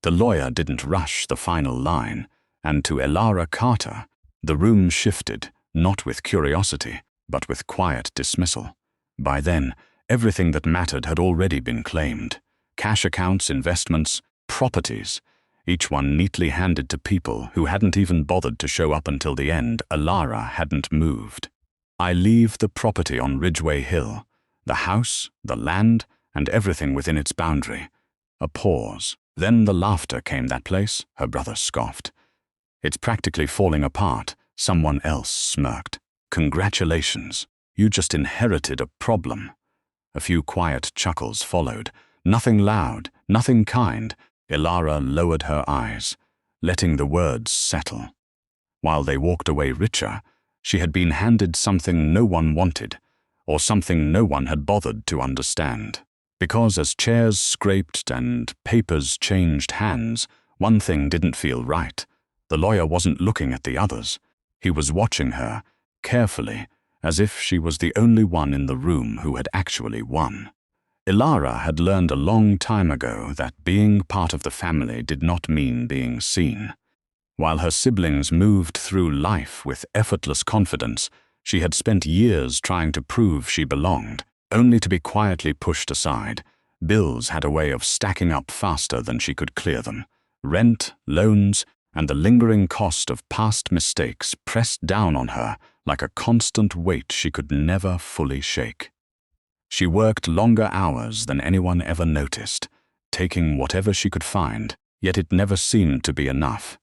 The lawyer didn't rush the final line, and to Elara Carter, the room shifted, not with curiosity, but with quiet dismissal. By then, everything that mattered had already been claimed. Cash accounts, investments, properties, each one neatly handed to people who hadn't even bothered to show up until the end. Elara hadn't moved. "I leave the property on Ridgeway Hill, the house, the land, and everything within its boundary." A pause. Then the laughter came. "That place?" her brother scoffed. "It's practically falling apart." Someone else smirked. "Congratulations. You just inherited a problem." A few quiet chuckles followed. Nothing loud, nothing kind. Elara lowered her eyes, letting the words settle. While they walked away richer, she had been handed something no one wanted, or something no one had bothered to understand. Because as chairs scraped and papers changed hands, one thing didn't feel right. The lawyer wasn't looking at the others. He was watching her, carefully, as if she was the only one in the room who had actually won. Elara had learned a long time ago that being part of the family did not mean being seen. While her siblings moved through life with effortless confidence, she had spent years trying to prove she belonged, only to be quietly pushed aside. Bills had a way of stacking up faster than she could clear them. Rent, loans, and the lingering cost of past mistakes pressed down on her like a constant weight she could never fully shake. She worked longer hours than anyone ever noticed, taking whatever she could find, yet it never seemed to be enough.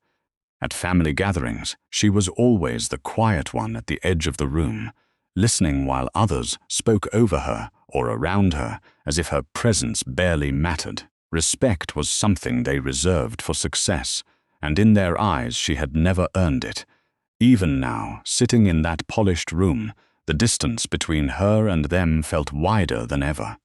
At family gatherings, she was always the quiet one at the edge of the room, listening while others spoke over her or around her as if her presence barely mattered. Respect was something they reserved for success, and in their eyes she had never earned it. Even now, sitting in that polished room, the distance between her and them felt wider than ever.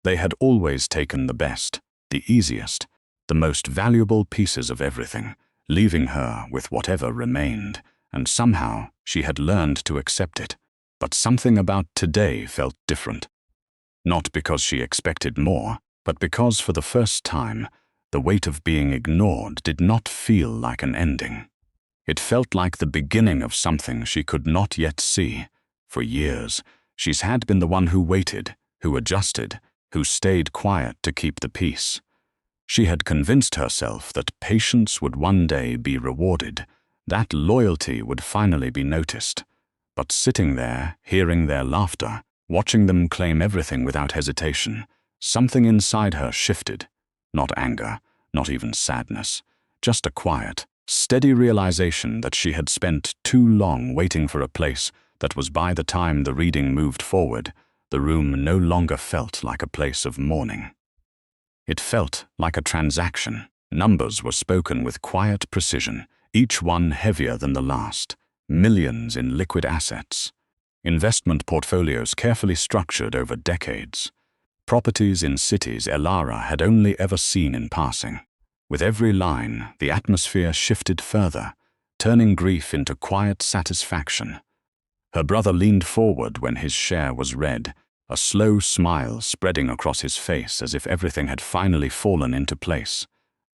They had always taken the best, the easiest, the most valuable pieces of everything, leaving her with whatever remained, and somehow she had learned to accept it. But something about today felt different. Not because she expected more, but because for the first time, the weight of being ignored did not feel like an ending. It felt like the beginning of something she could not yet see. For years, she's had been the one who waited, who adjusted, who stayed quiet to keep the peace. She had convinced herself that patience would one day be rewarded, that loyalty would finally be noticed. But sitting there, hearing their laughter, watching them claim everything without hesitation, something inside her shifted. Not anger, not even sadness, just a quiet, steady realization that she had spent too long waiting for a place that was by the time the reading moved forward, the room no longer felt like a place of mourning. It felt like a transaction. Numbers were spoken with quiet precision, each one heavier than the last. Millions in liquid assets. Investment portfolios carefully structured over decades. Properties in cities Elara had only ever seen in passing. With every line, the atmosphere shifted further, turning grief into quiet satisfaction. Her brother leaned forward when his share was read, a slow smile spreading across his face as if everything had finally fallen into place.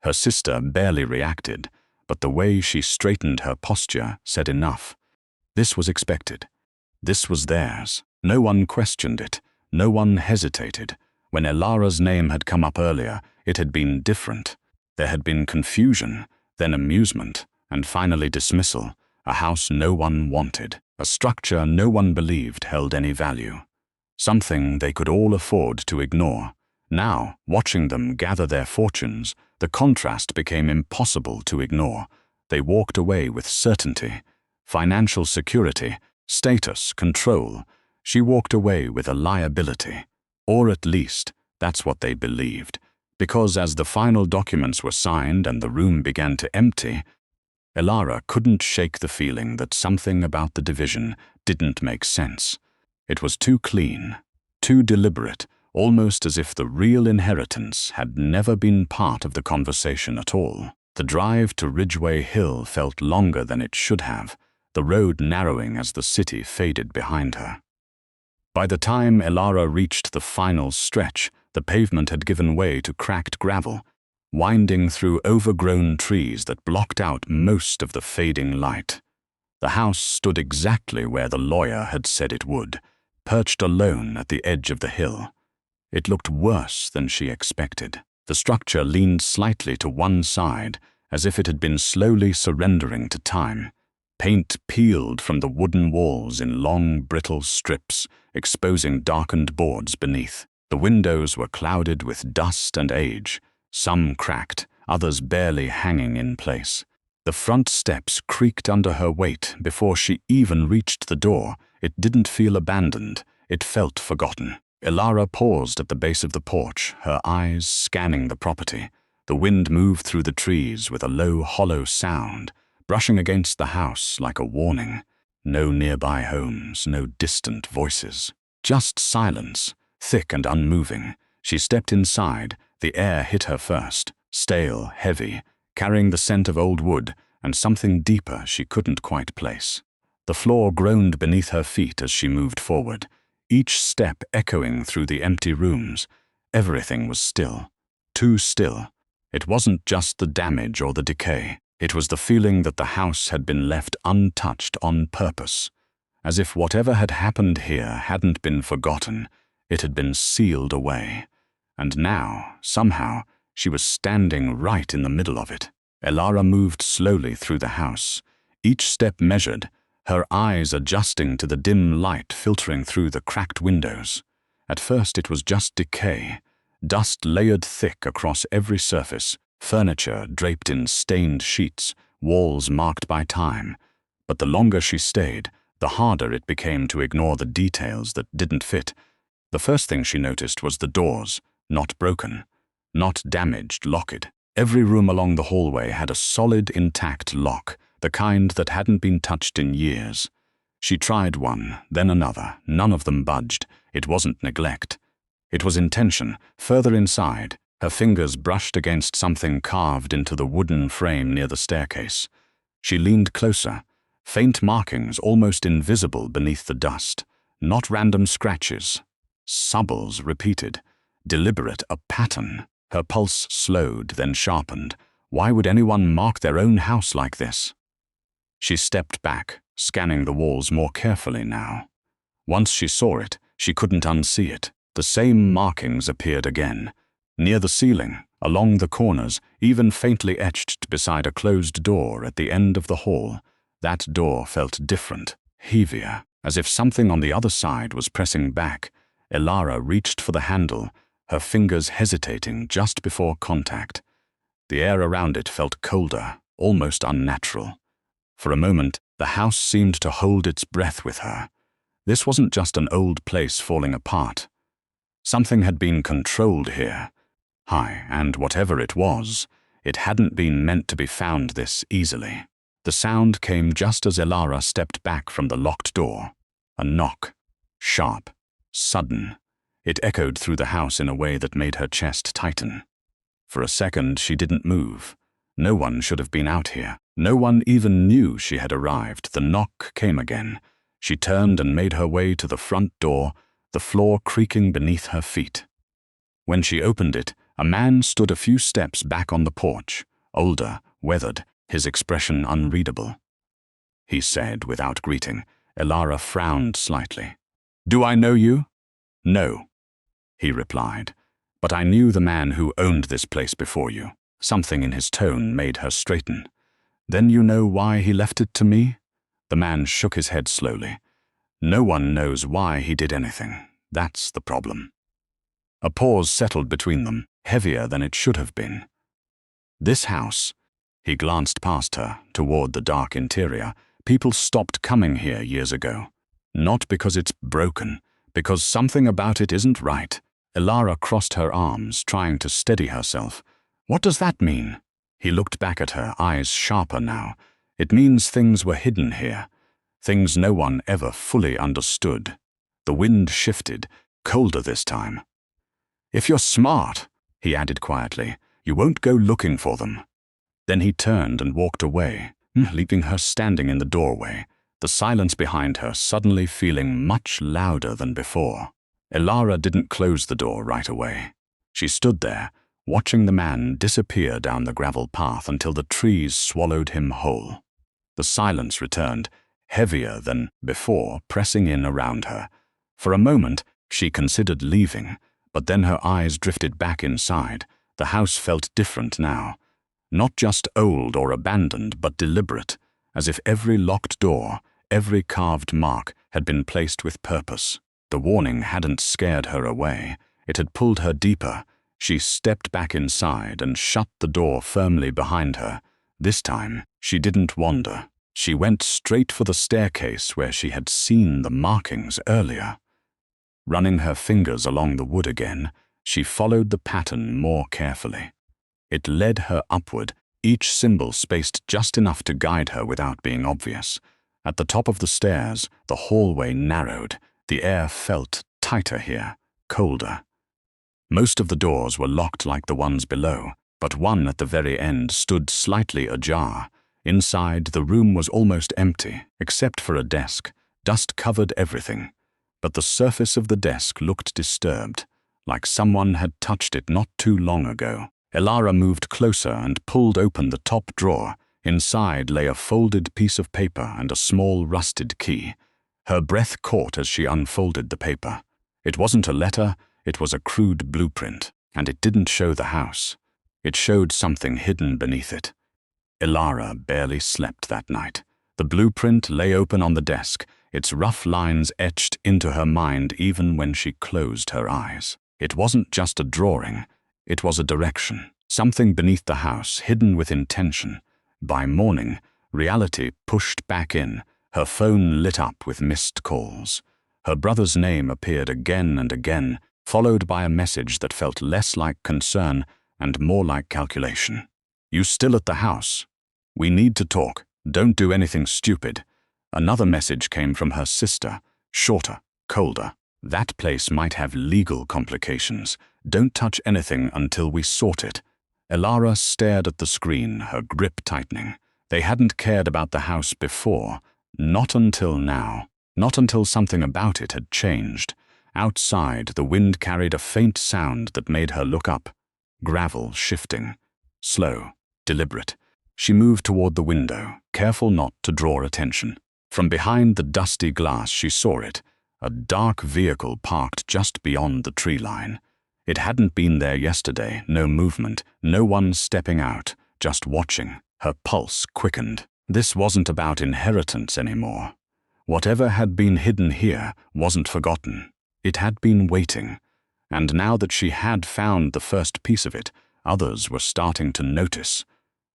Her sister barely reacted, but the way she straightened her posture said enough. This was expected. This was theirs. No one questioned it. No one hesitated. When Elara's name had come up earlier, it had been different. There had been confusion, then amusement, and finally dismissal. A house no one wanted. A structure no one believed held any value. Something they could all afford to ignore. Now, watching them gather their fortunes, the contrast became impossible to ignore. They walked away with certainty, financial security, status, control. She walked away with a liability. Or at least, that's what they believed. Because as the final documents were signed and the room began to empty, Elara couldn't shake the feeling that something about the division didn't make sense. It was too clean, too deliberate, almost as if the real inheritance had never been part of the conversation at all. The drive to Ridgeway Hill felt longer than it should have, the road narrowing as the city faded behind her. By the time Elara reached the final stretch, the pavement had given way to cracked gravel. winding through overgrown trees that blocked out most of the fading light. The house stood exactly where the lawyer had said it would, perched alone at the edge of the hill. It looked worse than she expected. The structure leaned slightly to one side, as if it had been slowly surrendering to time. Paint peeled from the wooden walls in long, brittle strips, exposing darkened boards beneath. The windows were clouded with dust and age, some cracked, others barely hanging in place. The front steps creaked under her weight before she even reached the door. It didn't feel abandoned, it felt forgotten. Elara paused at the base of the porch, her eyes scanning the property. The wind moved through the trees with a low, hollow sound, brushing against the house like a warning. No nearby homes, no distant voices. Just silence, thick and unmoving. She stepped inside. The air hit her first, stale, heavy, carrying the scent of old wood and something deeper she couldn't quite place. The floor groaned beneath her feet as she moved forward, each step echoing through the empty rooms. Everything was still, too still. It wasn't just the damage or the decay. It was the feeling that the house had been left untouched on purpose, as if whatever had happened here hadn't been forgotten, it had been sealed away. And now, somehow, she was standing right in the middle of it. Elara moved slowly through the house, each step measured, her eyes adjusting to the dim light filtering through the cracked windows. At first it was just decay, dust layered thick across every surface, furniture draped in stained sheets, walls marked by time. But the longer she stayed, the harder it became to ignore the details that didn't fit. The first thing she noticed was the doors, not broken, not damaged, locked. Every room along the hallway had a solid, intact lock, the kind that hadn't been touched in years. She tried one, then another. None of them budged. It wasn't neglect. It was intention. Further inside, her fingers brushed against something carved into the wooden frame near the staircase. She leaned closer, faint markings almost invisible beneath the dust. Not random scratches. Subbles repeated. Deliberate, a pattern. Her pulse slowed, then sharpened. Why would anyone mark their own house like this? She stepped back, scanning the walls more carefully now. Once she saw it, she couldn't unsee it. The same markings appeared again. Near the ceiling, along the corners, even faintly etched beside a closed door at the end of the hall. That door felt different, heavier, as if something on the other side was pressing back. Elara reached for the handle, her fingers hesitating just before contact. The air around it felt colder, almost unnatural. For a moment, the house seemed to hold its breath with her. This wasn't just an old place falling apart. Something had been controlled here. And whatever it was, it hadn't been meant to be found this easily. The sound came just as Elara stepped back from the locked door. A knock. Sharp. Sudden. It echoed through the house in a way that made her chest tighten. For a second, she didn't move. No one should have been out here. No one even knew she had arrived. The knock came again. She turned and made her way to the front door, the floor creaking beneath her feet. When she opened it, a man stood a few steps back on the porch, older, weathered, his expression unreadable. He said without greeting. Elara frowned slightly. "Do I know you?" "No," he replied, "but I knew the man who owned this place before you." Something in his tone made her straighten. "Then you know why he left it to me?" The man shook his head slowly. "No one knows why he did anything. That's the problem." A pause settled between them, heavier than it should have been. This house, he glanced past her, toward the dark interior. People stopped coming here years ago. Not because it's broken, because something about it isn't right. Elara crossed her arms, trying to steady herself. "What does that mean?" He looked back at her, eyes sharper now. "It means things were hidden here. Things no one ever fully understood." The wind shifted, colder this time. "If you're smart," he added quietly, "you won't go looking for them." Then he turned and walked away, leaving her standing in the doorway, the silence behind her suddenly feeling much louder than before. Elara didn't close the door right away. She stood there, watching the man disappear down the gravel path until the trees swallowed him whole. The silence returned, heavier than before, pressing in around her. For a moment, she considered leaving, but then her eyes drifted back inside. The house felt different now. Not just old or abandoned, but deliberate, as if every locked door, every carved mark had been placed with purpose. The warning hadn't scared her away. It had pulled her deeper. She stepped back inside and shut the door firmly behind her. This time, she didn't wander. She went straight for the staircase where she had seen the markings earlier. Running her fingers along the wood again, she followed the pattern more carefully. It led her upward, each symbol spaced just enough to guide her without being obvious. At the top of the stairs, the hallway narrowed. The air felt tighter here, colder. Most of the doors were locked like the ones below, but one at the very end stood slightly ajar. Inside, the room was almost empty, except for a desk. Dust covered everything, but the surface of the desk looked disturbed, like someone had touched it not too long ago. Elara moved closer and pulled open the top drawer. Inside lay a folded piece of paper and a small rusted key. Her breath caught as she unfolded the paper. It wasn't a letter, it was a crude blueprint, and it didn't show the house. It showed something hidden beneath it. Elara barely slept that night. The blueprint lay open on the desk, its rough lines etched into her mind even when she closed her eyes. It wasn't just a drawing, it was a direction, something beneath the house, hidden with intention. By morning, reality pushed back in. Her phone lit up with missed calls. Her brother's name appeared again and again, followed by a message that felt less like concern and more like calculation. "You still at the house? We need to talk. Don't do anything stupid." Another message came from her sister, shorter, colder. "That place might have legal complications. Don't touch anything until we sort it." Elara stared at the screen, her grip tightening. They hadn't cared about the house before. Not until now. Not until something about it had changed. Outside, the wind carried a faint sound that made her look up. Gravel shifting. Slow, deliberate. She moved toward the window, careful not to draw attention. From behind the dusty glass she saw it, a dark vehicle parked just beyond the tree line. It hadn't been there yesterday, no movement, no one stepping out, just watching. Her pulse quickened. This wasn't about inheritance anymore. Whatever had been hidden here wasn't forgotten. It had been waiting. And now that she had found the first piece of it, others were starting to notice.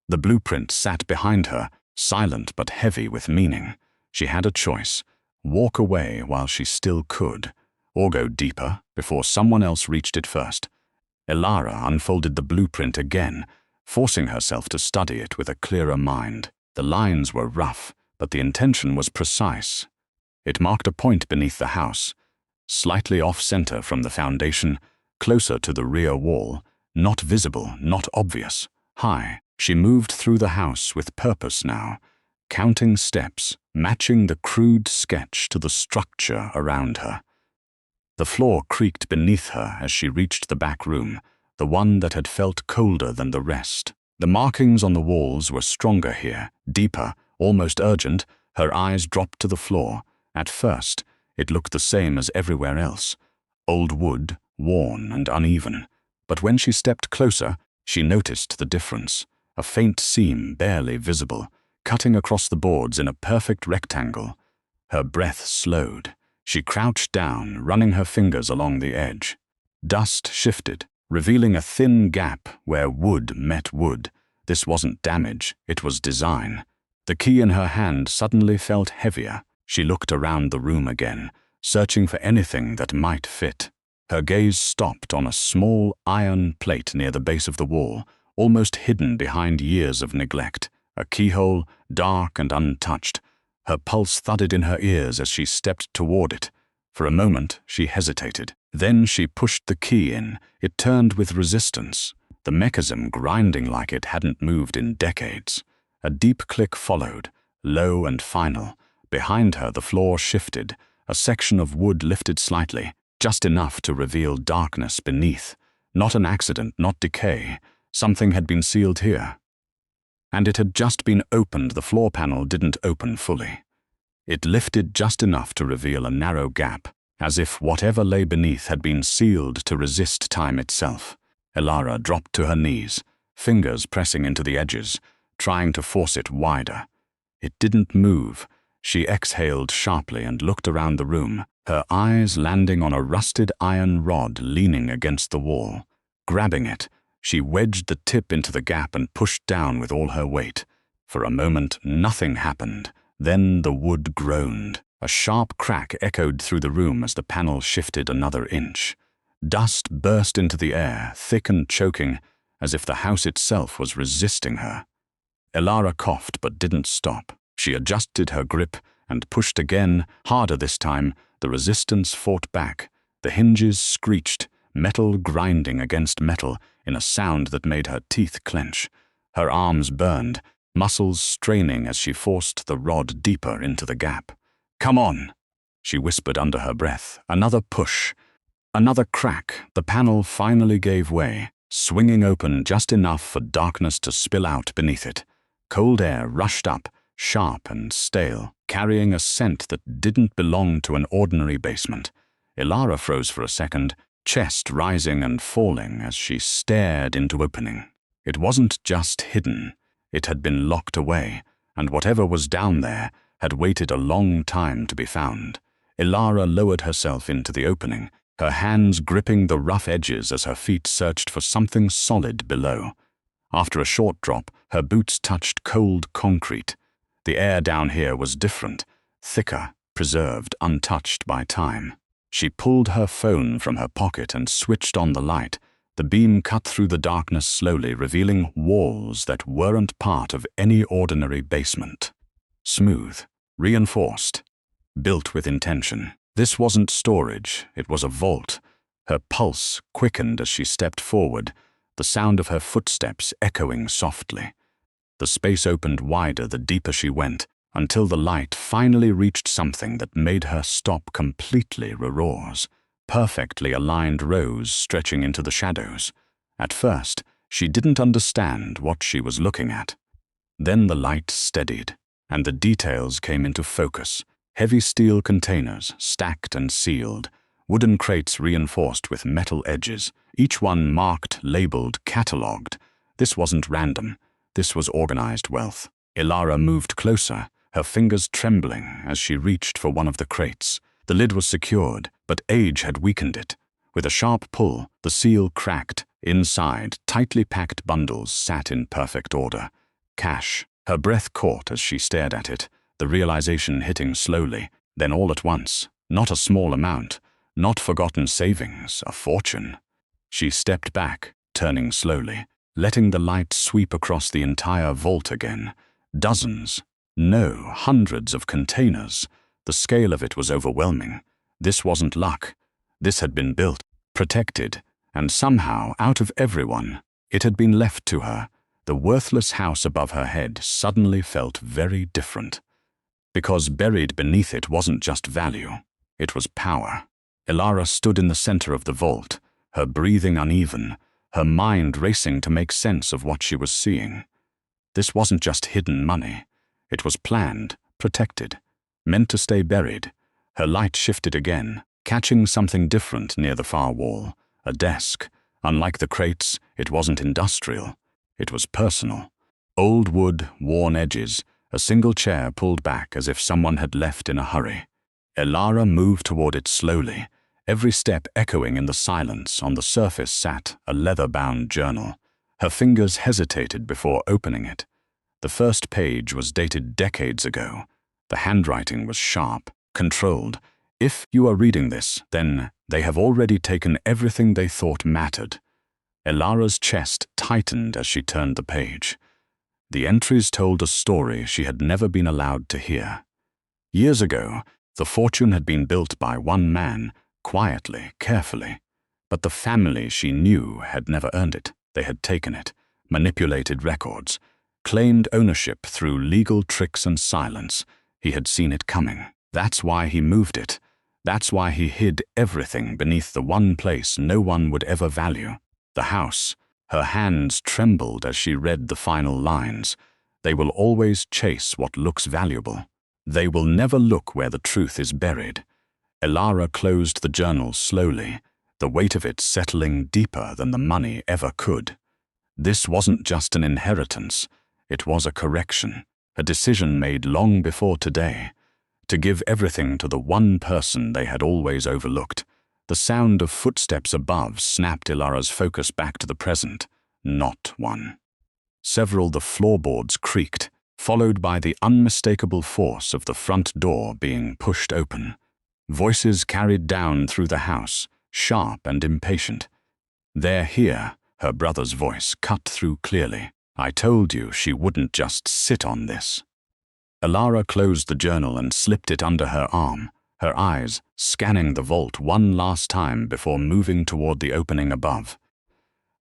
The blueprint sat behind her, silent but heavy with meaning. She had a choice: walk away while she still could, or go deeper before someone else reached it first. Elara unfolded the blueprint again, forcing herself to study it with a clearer mind. The lines were rough, but the intention was precise. It marked a point beneath the house, slightly off-center from the foundation, closer to the rear wall, not visible, not obvious, high. She moved through the house with purpose now, counting steps, matching the crude sketch to the structure around her. The floor creaked beneath her as she reached the back room, the one that had felt colder than the rest. The markings on the walls were stronger here, deeper, almost urgent. Her eyes dropped to the floor. At first, it looked the same as everywhere else. Old wood, worn and uneven. But when she stepped closer, she noticed the difference. A faint seam, barely visible, cutting across the boards in a perfect rectangle. Her breath slowed. She crouched down, running her fingers along the edge. Dust shifted, revealing a thin gap where wood met wood. This wasn't damage, it was design. The key in her hand suddenly felt heavier. She looked around the room again, searching for anything that might fit. Her gaze stopped on a small iron plate near the base of the wall, almost hidden behind years of neglect. A keyhole, dark and untouched. Her pulse thudded in her ears as she stepped toward it. For a moment, she hesitated. Then she pushed the key in. It turned with resistance, the mechanism grinding like it hadn't moved in decades. A deep click followed, low and final. Behind her, the floor shifted. A section of wood lifted slightly, just enough to reveal darkness beneath. Not an accident, not decay. Something had been sealed here. And it had just been opened. The floor panel didn't open fully. It lifted just enough to reveal a narrow gap, as if whatever lay beneath had been sealed to resist time itself. Elara dropped to her knees, fingers pressing into the edges, trying to force it wider. It didn't move. She exhaled sharply and looked around the room, her eyes landing on a rusted iron rod leaning against the wall. Grabbing it, she wedged the tip into the gap and pushed down with all her weight. For a moment, nothing happened. Then the wood groaned. A sharp crack echoed through the room as the panel shifted another inch. Dust burst into the air, thick and choking, as if the house itself was resisting her. Elara coughed but didn't stop. She adjusted her grip and pushed again, harder this time. The resistance fought back. The hinges screeched, metal grinding against metal in a sound that made her teeth clench. Her arms burned, muscles straining as she forced the rod deeper into the gap. "Come on," she whispered under her breath. Another push. Another crack. The panel finally gave way, swinging open just enough for darkness to spill out beneath it. Cold air rushed up, sharp and stale, carrying a scent that didn't belong to an ordinary basement. Elara froze for a second, chest rising and falling as she stared into opening. It wasn't just hidden. It had been locked away, and whatever was down there had waited a long time to be found. Elara lowered herself into the opening, her hands gripping the rough edges as her feet searched for something solid below. After a short drop, her boots touched cold concrete. The air down here was different, thicker, preserved, untouched by time. She pulled her phone from her pocket and switched on the light. The beam cut through the darkness slowly, revealing walls that weren't part of any ordinary basement. Smooth, reinforced, built with intention. This wasn't storage, it was a vault. Her pulse quickened as she stepped forward, the sound of her footsteps echoing softly. The space opened wider the deeper she went, until the light finally reached something that made her stop completely. Roars. Perfectly aligned rows stretching into the shadows. At first, she didn't understand what she was looking at. Then the light steadied, and the details came into focus. Heavy steel containers, stacked and sealed, wooden crates reinforced with metal edges, each one marked, labeled, catalogued. This wasn't random. This was organized wealth. Elara moved closer, her fingers trembling as she reached for one of the crates. The lid was secured, but age had weakened it. With a sharp pull, the seal cracked. Inside, tightly packed bundles sat in perfect order. Cash. Her breath caught as she stared at it, the realization hitting slowly, then all at once. Not a small amount, not forgotten savings, a fortune. She stepped back, turning slowly, letting the light sweep across the entire vault again. Dozens, no, hundreds of containers. The scale of it was overwhelming. This wasn't luck. This had been built, protected, and somehow, out of everyone, it had been left to her. The worthless house above her head suddenly felt very different. Because buried beneath it wasn't just value, it was power. Elara stood in the center of the vault, her breathing uneven, her mind racing to make sense of what she was seeing. This wasn't just hidden money. It was planned, protected, meant to stay buried. Her light shifted again, catching something different near the far wall. A desk. Unlike the crates, it wasn't industrial. It was personal. Old wood, worn edges, a single chair pulled back as if someone had left in a hurry. Elara moved toward it slowly, every step echoing in the silence. On the surface sat a leather-bound journal. Her fingers hesitated before opening it. The first page was dated decades ago. The handwriting was sharp, controlled. If you are reading this, then they have already taken everything they thought mattered. Elara's chest tightened as she turned the page. The entries told a story she had never been allowed to hear. Years ago, the fortune had been built by one man, quietly, carefully. But the family she knew had never earned it. They had taken it, manipulated records, claimed ownership through legal tricks and silence. He had seen it coming. That's why he moved it. That's why he hid everything beneath the one place no one would ever value. The house, her hands trembled as she read the final lines. They will always chase what looks valuable. They will never look where the truth is buried. Elara closed the journal slowly, the weight of it settling deeper than the money ever could. This wasn't just an inheritance, it was a correction, a decision made long before today, to give everything to the one person they had always overlooked. The sound of footsteps above snapped Elara's focus back to the present, not one. Several the floorboards creaked, followed by the unmistakable force of the front door being pushed open. Voices carried down through the house, sharp and impatient. "They're here," her brother's voice cut through clearly. "I told you she wouldn't just sit on this." Elara closed the journal and slipped it under her arm, her eyes scanning the vault one last time before moving toward the opening above.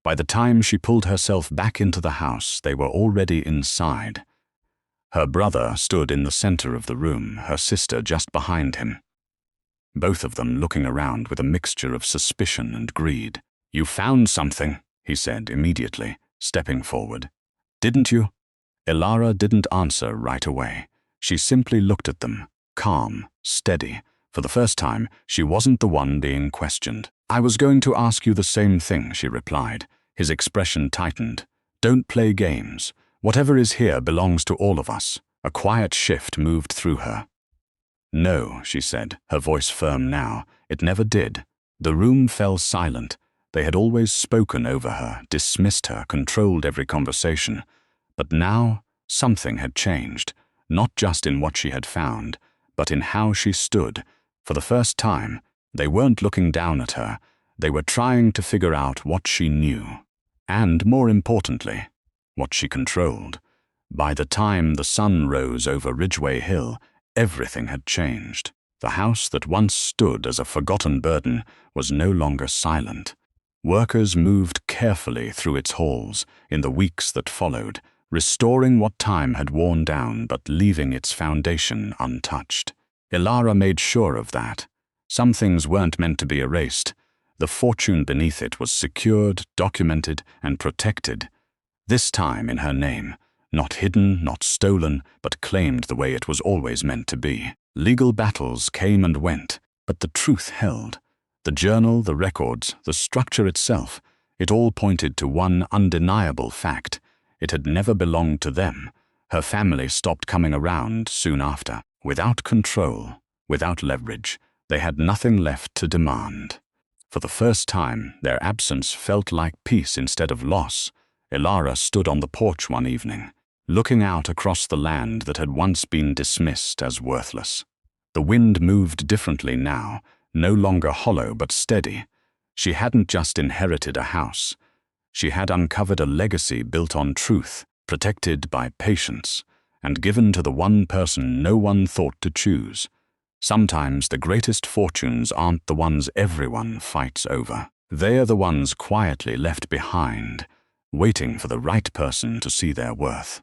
By the time she pulled herself back into the house, they were already inside. Her brother stood in the center of the room, her sister just behind him, both of them looking around with a mixture of suspicion and greed. "You found something," he said immediately, stepping forward. "Didn't you?" Elara didn't answer right away. She simply looked at them, calm, steady. For the first time, she wasn't the one being questioned. "I was going to ask you the same thing," she replied. His expression tightened. "Don't play games. Whatever is here belongs to all of us." A quiet shift moved through her. "No," she said, her voice firm now. "It never did." The room fell silent. They had always spoken over her, dismissed her, controlled every conversation. But now, something had changed, not just in what she had found, but in how she stood. For the first time, they weren't looking down at her. They were trying to figure out what she knew. And, more importantly, what she controlled. By the time the sun rose over Ridgeway Hill, everything had changed. The house that once stood as a forgotten burden was no longer silent. Workers moved carefully through its halls in the weeks that followed, restoring what time had worn down but leaving its foundation untouched. Elara made sure of that. Some things weren't meant to be erased. The fortune beneath it was secured, documented, and protected. This time in her name. Not hidden, not stolen, but claimed the way it was always meant to be. Legal battles came and went, but the truth held. The journal, the records, the structure itself, it all pointed to one undeniable fact. It had never belonged to them. Her family stopped coming around soon after. Without control, without leverage, they had nothing left to demand. For the first time, their absence felt like peace instead of loss. Elara stood on the porch one evening, looking out across the land that had once been dismissed as worthless. The wind moved differently now, no longer hollow but steady. She hadn't just inherited a house. She had uncovered a legacy built on truth, protected by patience, and given to the one person no one thought to choose. Sometimes the greatest fortunes aren't the ones everyone fights over. They are the ones quietly left behind, waiting for the right person to see their worth.